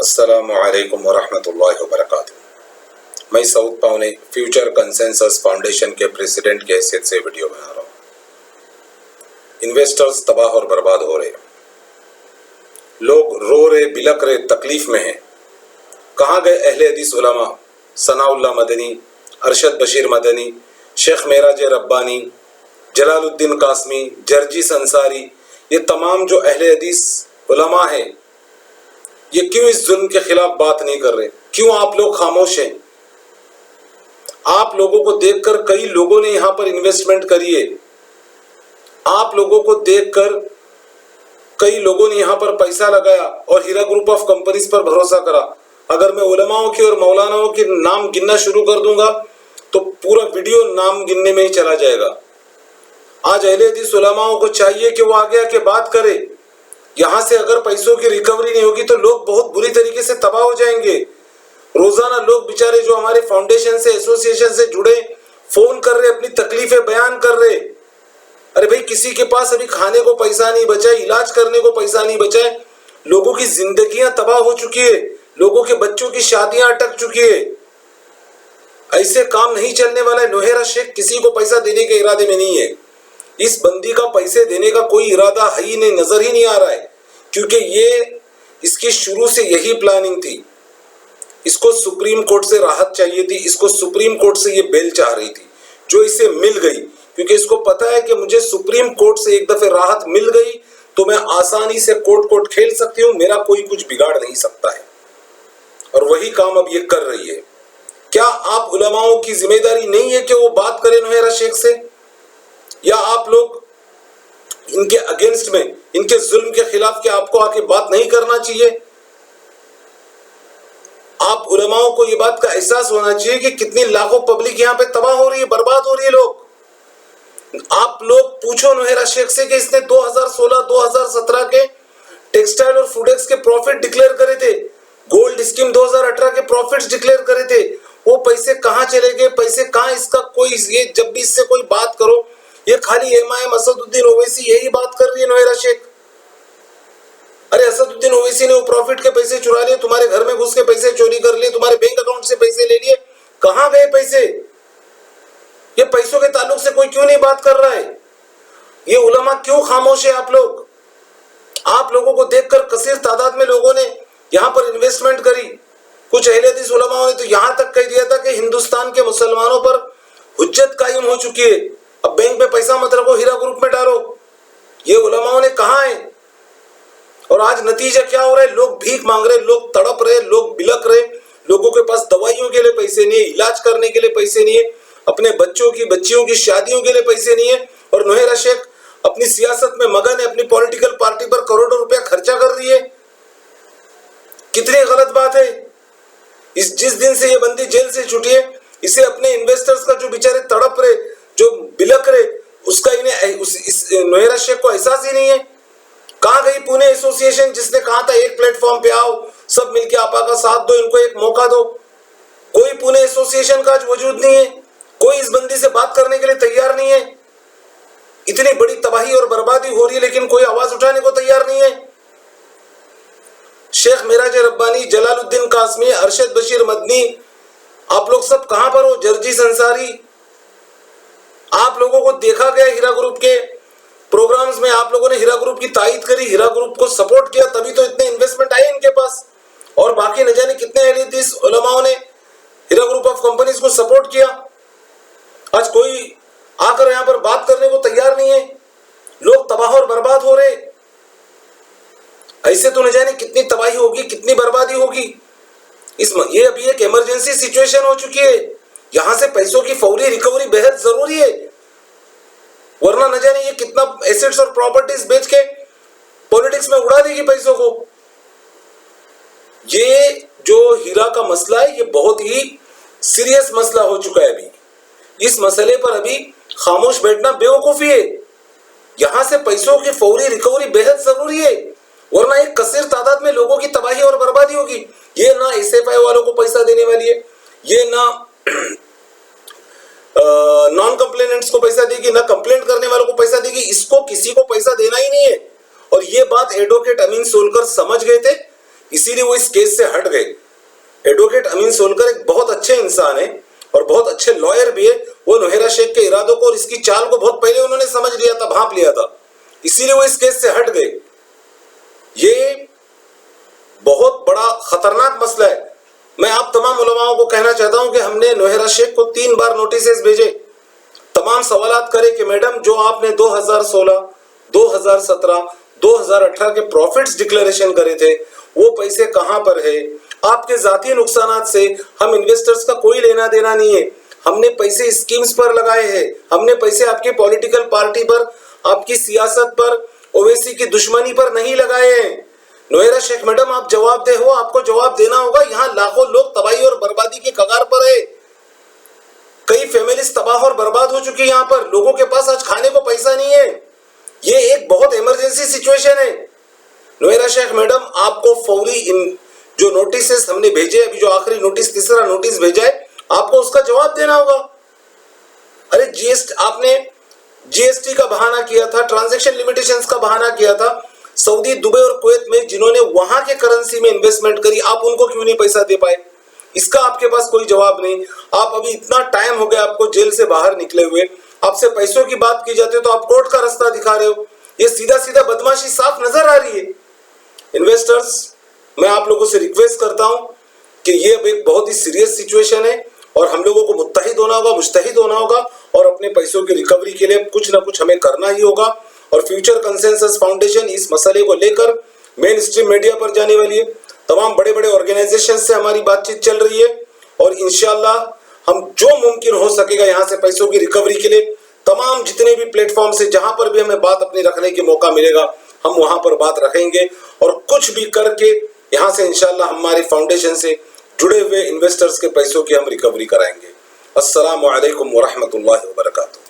अस्सलामु अलैकुम वरहमतुल्लाहि वबरकातुहू। मैं सऊद पावने फ्यूचर कंसेंसस फाउंडेशन के प्रेसिडेंट की हैसियत से वीडियो बना रहा हूँ। इन्वेस्टर्स तबाह और बर्बाद हो रहे, लोग रो रहे, बिलक रहे, तकलीफ में हैं। कहाँ गए अहले हदीस उलमा, सनाउल्लाह मदनी, अरशद बशीर मदनी, शेख मेराज रब्बानी, जलालुद्दीन कासमी, जर्जिस अंसारी, ये तमाम जो अहले हदीस उलमा हैं, ये क्यों इस जुल्म के खिलाफ बात नहीं कर रहे? क्यों आप लोग खामोश हैं? आप लोगों को देखकर कई लोगों ने यहां पर इन्वेस्टमेंट करी है। आप लोगों को देखकर कई लोगों ने यहां पर पैसा लगाया और हीरा ग्रुप ऑफ कंपनीज पर भरोसा करा। अगर मैं उलमाओं के और मौलानाओं के नाम गिनना शुरू कर दूंगा तो पूरा वीडियो नाम गिनने में ही चला जाएगा। आज अहले हदीस उलमाओं को चाहिए कि वो आगे आके बात करे। यहां से अगर पैसों की रिकवरी नहीं होगी तो लोग बहुत बुरी तरीके से तबाह हो जाएंगे। रोजाना लोग बेचारे जो हमारे फाउंडेशन से, एसोसिएशन से जुड़े, फोन कर रहे, अपनी तकलीफें बयान कर रहे। अरे भाई, किसी के पास अभी खाने को पैसा नहीं बचा है, इलाज करने को पैसा नहीं बचा है। लोगों की जिंदगियां तबाह हो चुकी है, लोगों के बच्चों की शादियां अटक चुकी है। ऐसे काम नहीं चलने वाला है। नोहेरा शेख किसी को पैसा देने के इरादे में नहीं है। इस बंदी का पैसे देने का कोई इरादा है ही नहीं, नजर ही नहीं आ रहा है, क्योंकि ये इसकी शुरू से यही प्लानिंग थी। इसको सुप्रीम कोर्ट से राहत चाहिए थी, इसको सुप्रीम कोर्ट से ये बेल चाह रही थी, जो इसे मिल गई, क्योंकि इसको पता है कि मुझे सुप्रीम कोर्ट से एक दफे राहत मिल गई तो मैं आसानी से कोर्ट खेल सकती हूँ, मेरा कोई कुछ बिगाड़ नहीं सकता है। और वही काम अब ये कर रही है। क्या आप उलमाओं की जिम्मेदारी नहीं है कि वो बात करें नोहेरा शेख से? या आप लोग इनके अगेंस्ट में, इनके जुल्म के खिलाफ क्या आपको आके बात नहीं करना चाहिए? आप उलमाओं को ये बात का एहसास होना चाहिए कि कितनी लाखों पब्लिक यहाँ पे तबाह हो रही है, बर्बाद हो रही है। लोग, आप लोग पूछो नोहेरा शेख से कि इसने 2016-2017 के टेक्सटाइल और फूडेक्स के प्रॉफिट डिक्लेयर करे थे, गोल्ड स्कीम 2018 के प्रॉफिट्स डिक्लेयर करे थे, वो पैसे कहां चले गए? पैसे कहां? इसका कोई, ये जब भी इससे कोई बात करो, ये खाली एमआईएम असदुद्दीन ओवैसी यही बात कर रही है नोहेरा शेख। अरे असदुद्दीन ओवैसी ने वो प्रॉफिट के पैसे चुरा लिए, तुम्हारे घर में घुस के पैसे चोरी कर लिए, तुम्हारे बैंक अकाउंट से पैसे ले लिए, कहां गए पैसे? ये पैसों के ताल्लुक से कोई क्यों नहीं बात कर रहा है? ये उलमा क्यों खामोश है? आप लोगों को देखकर कसीर तादाद में लोगों ने यहां पर इन्वेस्टमेंट करी। कुछ अहले हदीस उलमाओं ने तो यहां तक कह दिया था कि हिंदुस्तान के मुसलमानों पर हुज्जत कायम हो चुकी है, अब बैंक में पैसा मत रखो, हीरा ग्रुप में डालो। ये उलमाओं ने कहा है? और आज नतीजा क्या हो रहा है? लोग भीख मांग रहे, लोग तड़प रहे, लोग बिलक रहे। लोगों के पास दवाइयों के लिए पैसे नहीं है, इलाज करने के लिए पैसे नहीं है, अपने बच्चियों की शादियों के लिए पैसे नहीं है। और नोहेरा शेख अपनी सियासत में मगन है, अपनी पॉलिटिकल पार्टी पर करोड़ों रुपया खर्चा कर रही है। कितनी गलत बात है। जिस दिन से ये बंदी जेल से छुटी है, इसे अपने इन्वेस्टर्स का जो बेचारे तड़प रहे, जो बिलक रहे, उसका इन्हें नोहेरा शेख को एहसास ही नहीं है। कहां गई पुणे एसोसिएशन जिसने कहा था एक प्लेटफॉर्म पे आओ, सब मिलके आपा का साथ दो, इनको एक मौका दो? कोई पुणे एसोसिएशन का आज वजूद नहीं है, कोई इस बंदी से बात करने के लिए तैयार नहीं है। इतनी बड़ी तबाही और बर्बादी हो रही है, लेकिन कोई आवाज उठाने को तैयार नहीं है। शेख मेराज रब्बानी, जलालुद्दीन कासमी, अरशद बशीर मदनी, आप लोग सब कहां पर हो? जर्जिस अंसारी, आप लोगों को देखा गया हीरा ग्रुप के प्रोग्राम्स में, आप लोगों ने हीरा ग्रुप की तारीफ करी, हीरा ग्रुप को सपोर्ट किया, तभी तो इतने इन्वेस्टमेंट आए इनके पास। और बाकी न जाने कितने अहले हदीस उलमाओं ने हीरा ग्रुप ऑफ कंपनीज को सपोर्ट किया। आज कोई आकर यहां पर बात करने को तैयार नहीं है। लोग तबाह और बर्बाद हो रहे। ऐसे तो न जाने कितनी तबाही होगी, कितनी बर्बादी होगी। ये अभी एक इमरजेंसी सिचुएशन हो चुकी है। यहां से पैसों की फौरी रिकवरी बेहद जरूरी है, वरना न जाने ये कितना एसेट्स और प्रॉपर्टीज बेच के पॉलिटिक्स में उड़ा देगी पैसों को। ये जो हीरा का मसला है, ये बहुत ही सीरियस मसला हो चुका है। अभी इस मसले पर अभी खामोश बैठना बेवकूफी है। यहां से पैसों की फौरी रिकवरी बेहद जरूरी है, वरना एक कसीर तादाद में लोगों की तबाही और बर्बादी होगी। ये ना एसएफआई वालों को पैसा देने वाली है, ये ना नॉन कंप्लेनेंट्स को पैसा देगी, ना कंप्लेंट करने वालों को पैसा देगी। इसको किसी को पैसा देना ही नहीं है। और ये बात एडवोकेट अमीन सोलकर समझ गए थे, इसीलिए वो इस केस से हट गए। एडवोकेट अमीन सोलकर एक बहुत अच्छे इंसान है और बहुत अच्छे लॉयर भी है। वो नोहेरा शेख के इरादों को और इसकी चाल को बहुत पहले उन्होंने समझ लिया था, भांप लिया था, इसीलिए वो इस केस से हट गए। ये बहुत बड़ा खतरनाक मसला है। मैं आप तमाम उलमाओं को कहना चाहता हूं कि हमने नोहेरा शेख को 3 बार नोटिस भेजे, तमाम सवालात करे कि मैडम जो आपने 2016, 2017, 2018 के प्रॉफिट्स डिक्लेरेशन करे थे वो पैसे कहां पर है? आपके जाती नुकसानात से हम इन्वेस्टर्स का कोई लेना देना नहीं है। हमने पैसे स्कीम्स पर लगाए हैं, हमने पैसे आपकी पॉलिटिकल पार्टी पर, आपकी सियासत पर, ओवैसी की दुश्मनी पर नहीं लगाए हैं। नोहेरा शेख मैडम आप जवाबदेह हो, आपको जवाब देना होगा। यहाँ लाखों लोग तबाही और बर्बादी की कगार पर है। कई फैमिलीज तबाह और बर्बाद हो चुकी है। यहाँ पर लोगों के पास आज खाने को पैसा नहीं है। ये एक बहुत इमरजेंसी सिचुएशन है। नोहेरा शेख मैडम आपको फौरी इन जो नोटिस हमने भेजे, अभी जो आखिरी नोटिस, तीसरा नोटिस भेजा है, आपको उसका जवाब देना होगा। अरे आपने जीएसटी का बहाना किया था, ट्रांजैक्शन लिमिटेशंस का बहाना किया था। सऊदी, दुबई और कुवैत में जिन्होंने वहां के करेंसी में इन्वेस्टमेंट करी, आप उनको क्यों नहीं पैसा दे पाए? इसका आपके पास कोई जवाब नहीं। आप अभी इतना टाइम हो गया आपको जेल से बाहर निकले हुए, आपसे पैसों की बात की जाती है तो आप कोर्ट का रास्ता दिखा रहे हो। ये सीधा सीधा बदमाशी साफ नजर आ रही है। इन्वेस्टर्स, मैं आप लोगों से रिक्वेस्ट करता हूं कि ये अब एक बहुत ही सीरियस सिचुएशन है और हम लोगों को मुत्तहिद होना होगा, मुस्तहिद होना होगा और अपने पैसों की रिकवरी के लिए कुछ ना कुछ हमें करना ही होगा। और फ्यूचर कंसेंसस फाउंडेशन इस मसले को लेकर मेन स्ट्रीम मीडिया पर जाने वाली है। तमाम बड़े बड़े ऑर्गेनाइजेशन से हमारी बातचीत चल रही है और इंशाल्लाह हम जो मुमकिन हो सकेगा यहाँ से पैसों की रिकवरी के लिए तमाम जितने भी प्लेटफॉर्म से जहां पर भी हमें बात अपनी रखने के मौका मिलेगा हम वहां पर बात रखेंगे और कुछ भी करके यहाँ से इंशाल्लाह हमारी फाउंडेशन से जुड़े हुए इन्वेस्टर्स के पैसों की हम रिकवरी कराएंगे। अस्सलामु अलैकुम व रहमतुल्लाहि व बरकातुहू।